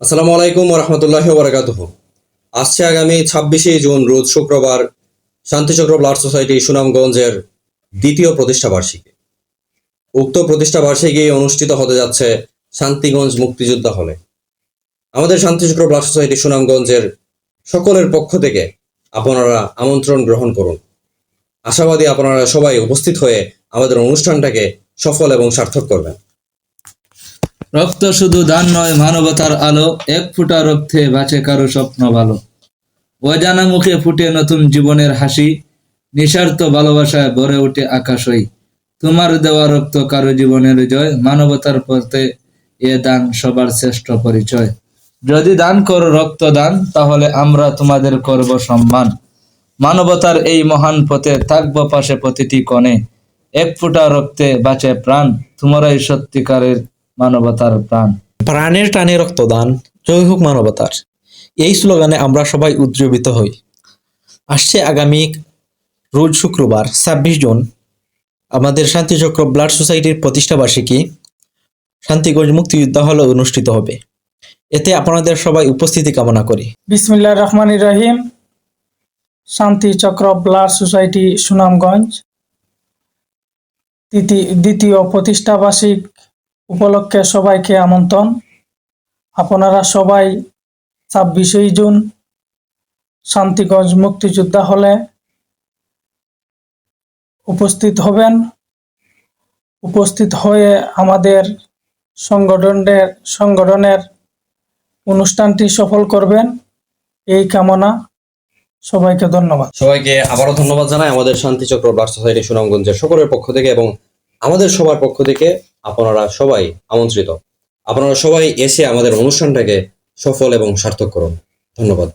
আসসালামু আলাইকুম ওয়া রাহমাতুল্লাহি ওয়া বারাকাতুহু। আসছে আগামী 26শে জুন রোজ শুক্রবার শান্তিচক্র ব্লাড সোসাইটি সুনামগঞ্জের দ্বিতীয় প্রতিষ্ঠা বার্ষিকী। উক্ত প্রতিষ্ঠা বার্ষিকী অনুষ্ঠিত হতে যাচ্ছে শান্তিগঞ্জ মুক্তিযোদ্ধা হলে। আমাদের শান্তিচক্র ব্লাড সোসাইটি সুনামগঞ্জের সকলের পক্ষ থেকে আপনারা আমন্ত্রণ গ্রহণ করুন। আশাবাদী আপনারা সবাই উপস্থিত হয়ে আমাদের অনুষ্ঠানটাকে সফল এবং সার্থক করবেন। রক্ত শুধু দান নয়, মানবতার আলো। এক ফোঁটা রক্তে বাঁচে কারো স্বপ্ন ভালো। অজানা মুখে ফুটে নতুন জীবনের হাসি। নিঃস্বার্থ ভালোবাসায় ভরে ওঠে আকাশই। তোমার দেওয়া রক্ত কারো জীবনের জয়। মানবতার পথে এ দান সবার শ্রেষ্ঠ পরিচয়। যদি দান করো রক্ত দান, তাহলে আমরা তোমাদের করব সম্মান। মানবতার এই মহান পথে থাকবো পাশে প্রতিটি কোণে। এক ফোঁটা রক্তে বাঁচে প্রাণ, তোমরাই সত্যিকারের মানবতার প্রাণ। প্রাণের টানে রক্তদান, জয় হোক মানবতার। এই স্লোগানে আমরা সবাই উজ্জীবিত হই। আসছে আগামী রোজ শুক্রবার 26 জুন আমাদের শান্তিচক্র ব্লাড সোসাইটির প্রতিষ্ঠা বার্ষিকী শান্তিগঞ্জ মুক্তিযোদ্ধা হলে অনুষ্ঠিত হবে। এতে আপনাদের সবাই উপস্থিতি কামনা করি। বিসমিল্লাহির রহমানির রহিম। শান্তি চক্র ব্লাড সোসাইটি সুনামগঞ্জ দ্বিতীয় প্রতিষ্ঠা বার্ষিক উপলক্ষে সবাইকে আমন্ত্রণ। আপনারা সবাই 26শে জুন শান্তিগঞ্জ মুক্তিযোদ্ধা হলে উপস্থিত হয়ে আমাদের সংগঠনের অনুষ্ঠানটি সফল করবেন, এই কামনা। সবাইকে ধন্যবাদ। সবাইকে আবারও ধন্যবাদ জানাই আমাদের শান্তিচক্র ব্লাড সোসাইটি সুনামগঞ্জের সকলের পক্ষ থেকে এবং আমাদের সবার পক্ষ থেকে আপনারা সবাই আমন্ত্রিত। আপনারা সবাই এসে আমাদের অনুষ্ঠানটাকে সফল এবং সার্থক করুন। ধন্যবাদ।